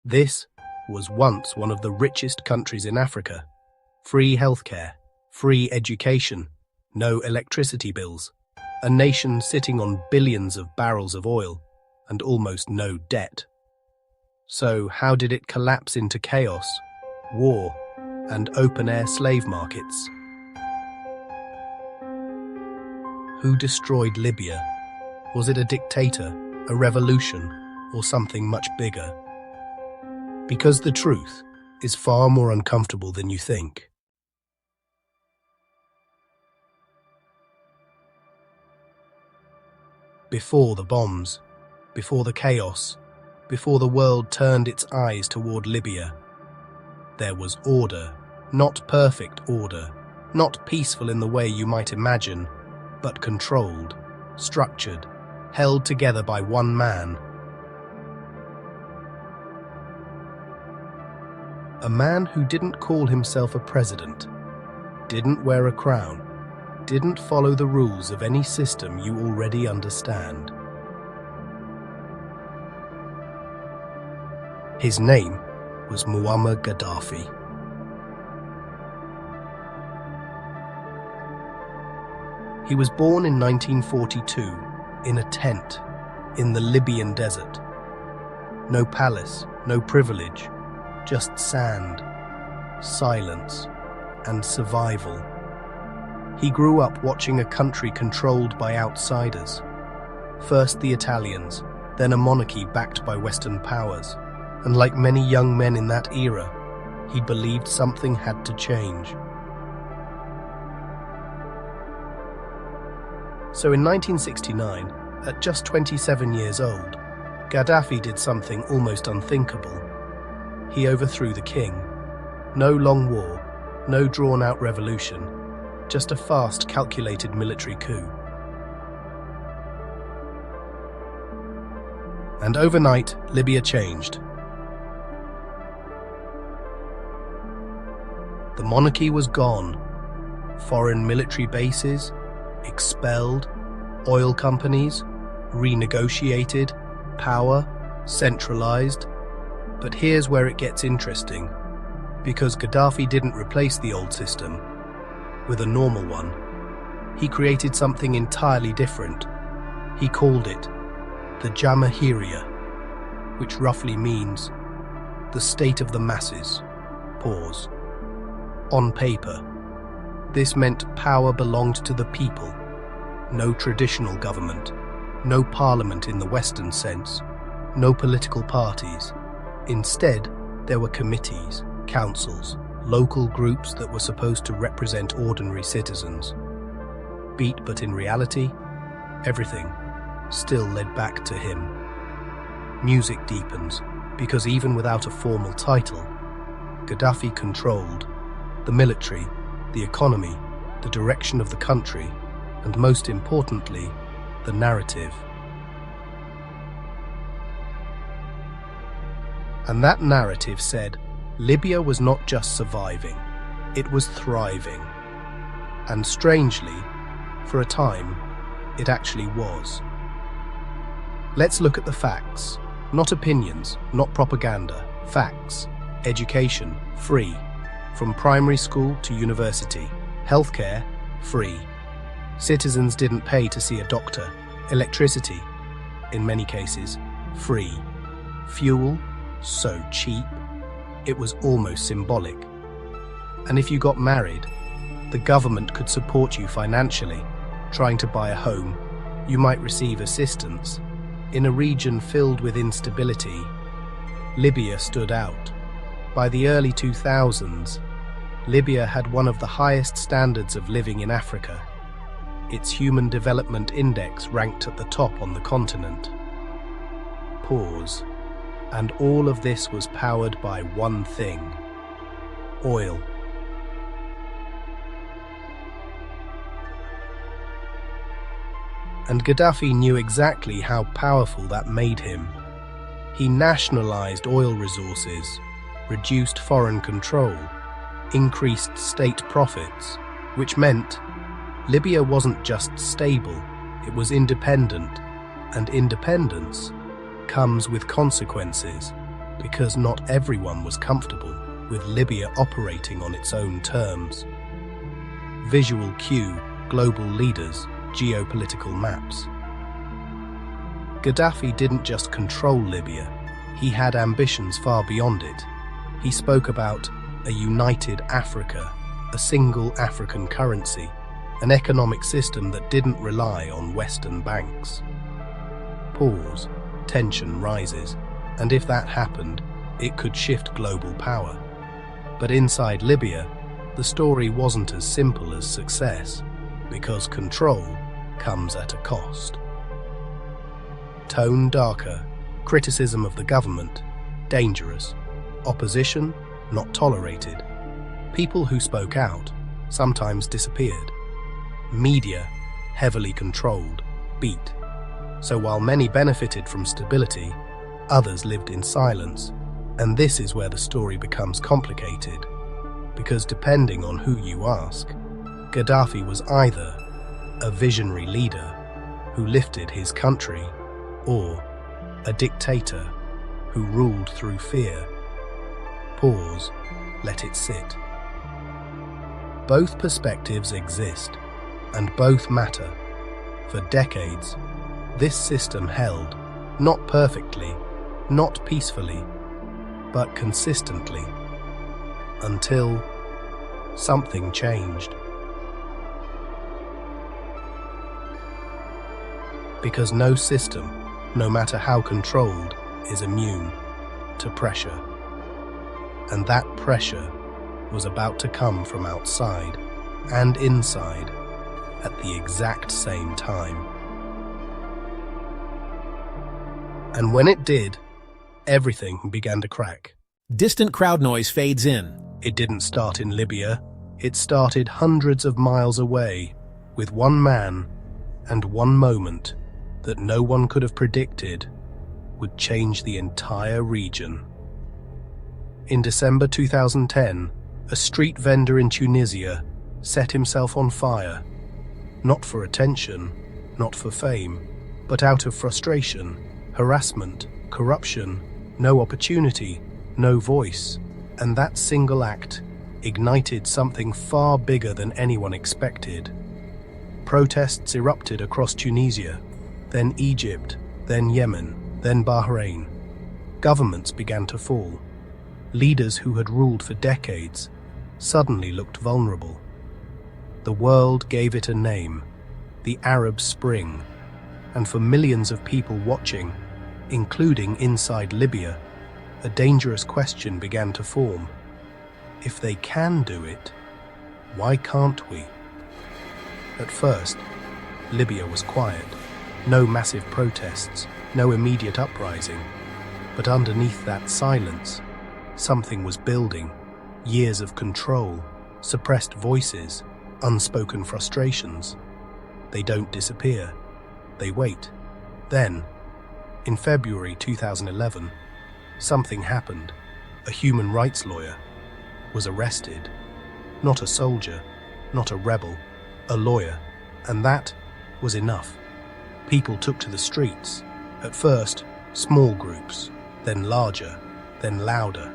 This was once one of the richest countries in Africa. Free healthcare, free education, no electricity bills, a nation sitting on billions of barrels of oil, and almost no debt. So how did it collapse into chaos, war, and open-air slave markets? Who destroyed Libya? Was it a dictator, a revolution, or something much bigger? Because the truth is far more uncomfortable than you think. Before the bombs, before the chaos, before the world turned its eyes toward Libya, there was order, not perfect order, not peaceful in the way you might imagine, but controlled, structured, held together by one man. A man who didn't call himself a president, didn't wear a crown, didn't follow the rules of any system you already understand. His name was Muammar Gaddafi. He was born in 1942 in a tent in the Libyan desert. No palace, no privilege, just sand, silence, and survival. He grew up watching a country controlled by outsiders. First the Italians, then a monarchy backed by Western powers. And like many young men in that era, he believed something had to change. So in 1969, at just 27 years old, Gaddafi did something almost unthinkable. He overthrew the king. No long war, no drawn-out revolution, just a fast, calculated military coup. And overnight, Libya changed. The monarchy was gone. Foreign military bases, expelled, oil companies, renegotiated, power, centralized. But here's where it gets interesting, because Gaddafi didn't replace the old system with a normal one. He created something entirely different. He called it the Jamahiriya, which roughly means the state of the masses. Pause. On paper, this meant power belonged to the people. No traditional government, no parliament in the Western sense, no political parties. Instead, there were committees, councils, local groups that were supposed to represent ordinary citizens. But in reality, everything still led back to him. Music deepens, because even without a formal title, Gaddafi controlled the military, the economy, the direction of the country, and most importantly, the narrative. And that narrative said, Libya was not just surviving, it was thriving. And strangely, for a time, it actually was. Let's look at the facts. Not opinions, not propaganda. Facts. Education, free. From primary school to university. Healthcare, free. Citizens didn't pay to see a doctor. Electricity, in many cases, free. Fuel, so cheap, it was almost symbolic. And if you got married, the government could support you financially. Trying to buy a home, you might receive assistance. In a region filled with instability, Libya stood out. By the early 2000s, Libya had one of the highest standards of living in Africa. Its Human Development Index ranked at the top on the continent. Pause. And all of this was powered by one thing: oil. And Gaddafi knew exactly how powerful that made him. He nationalized oil resources, reduced foreign control, increased state profits, which meant Libya wasn't just stable, it was independent, and independence comes with consequences. because not everyone was comfortable with Libya operating on its own terms. Visual cue: global leaders, geopolitical maps. Gaddafi didn't just control Libya, he had ambitions far beyond it. He spoke about a united Africa, a single African currency, an economic system that didn't rely on Western banks. Pause. Tension rises, and if that happened, it could shift global power. But inside Libya, the story wasn't as simple as success, because control comes at a cost. Tone darker, criticism of the government, dangerous. Opposition, not tolerated. People who spoke out sometimes disappeared. Media, heavily controlled, beat. So while many benefited from stability, others lived in silence. And this is where the story becomes complicated, because depending on who you ask, Gaddafi was either a visionary leader who lifted his country, or a dictator who ruled through fear. Pause, let it sit. Both perspectives exist, and both matter. For decades, this system held, not perfectly, not peacefully, but consistently, until something changed. Because no system, no matter how controlled, is immune to pressure. And that pressure was about to come from outside and inside at the exact same time. And when it did, everything began to crack. Distant crowd noise fades in. It didn't start in Libya. It started hundreds of miles away, with one man and one moment that no one could have predicted would change the entire region. In December 2010, a street vendor in Tunisia set himself on fire, not for attention, not for fame, but out of frustration, harassment, corruption, no opportunity, no voice. And that single act ignited something far bigger than anyone expected. Protests erupted across Tunisia, then Egypt, then Yemen, then Bahrain. Governments began to fall. Leaders who had ruled for decades suddenly looked vulnerable. The world gave it a name, the Arab Spring, and for millions of people watching, including inside Libya, a dangerous question began to form. If they can do it, why can't we? At first, Libya was quiet. No massive protests, no immediate uprising. But underneath that silence, something was building. Years of control, suppressed voices, unspoken frustrations. They don't disappear. They wait. Then, in February 2011, something happened. A human rights lawyer was arrested. Not a soldier, not a rebel, a lawyer. And that was enough. People took to the streets. At first, small groups, then larger, then louder.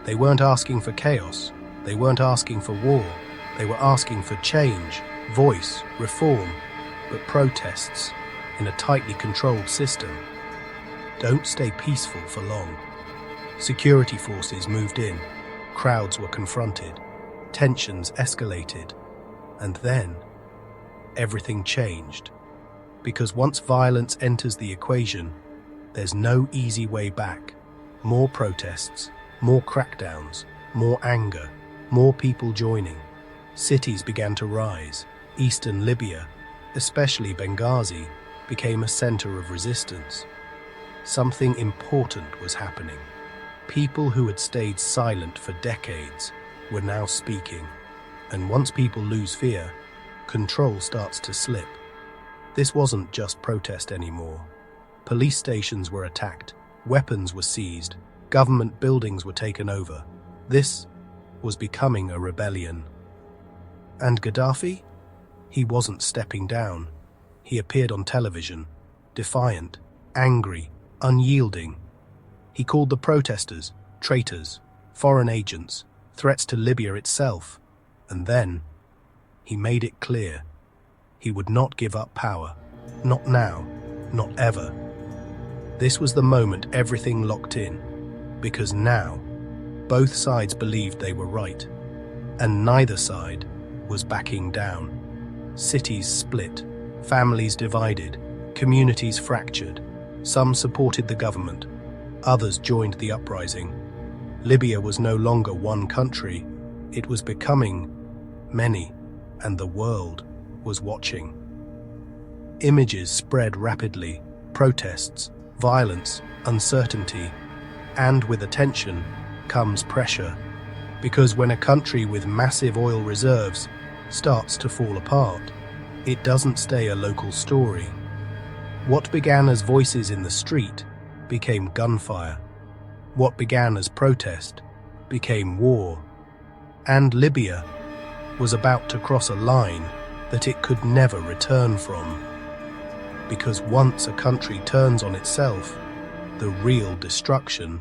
They weren't asking for chaos. They weren't asking for war. They were asking for change, voice, reform. But protests, in a tightly controlled system, don't stay peaceful for long. Security forces moved in. Crowds were confronted. Tensions escalated. And then, everything changed. Because once violence enters the equation, there's no easy way back. More protests, more crackdowns, more anger, more people joining. Cities began to rise. Eastern Libya, especially Benghazi, became a center of resistance. Something important was happening. People who had stayed silent for decades were now speaking. And once people lose fear, control starts to slip. This wasn't just protest anymore. Police stations were attacked, weapons were seized, government buildings were taken over. This was becoming a rebellion. And Gaddafi? He wasn't stepping down. He appeared on television, defiant, angry, unyielding. He called the protesters traitors, foreign agents, threats to Libya itself, and then he made it clear he would not give up power. Not now, not ever. This was the moment everything locked in, because now both sides believed they were right, and neither side was backing down. Cities split, families divided, communities fractured. Some supported the government, others joined the uprising. Libya was no longer one country, it was becoming many, and the world was watching. Images spread rapidly, protests, violence, uncertainty, and with attention comes pressure, because when a country with massive oil reserves starts to fall apart, it doesn't stay a local story. What began as voices in the street became gunfire. What began as protest became war. And Libya was about to cross a line that it could never return from. Because once a country turns on itself, the real destruction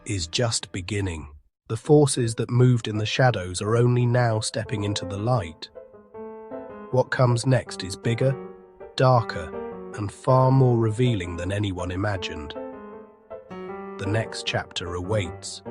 is just beginning. The forces that moved in the shadows are only now stepping into the light. What comes next is bigger, darker, and far more revealing than anyone imagined. The next chapter awaits.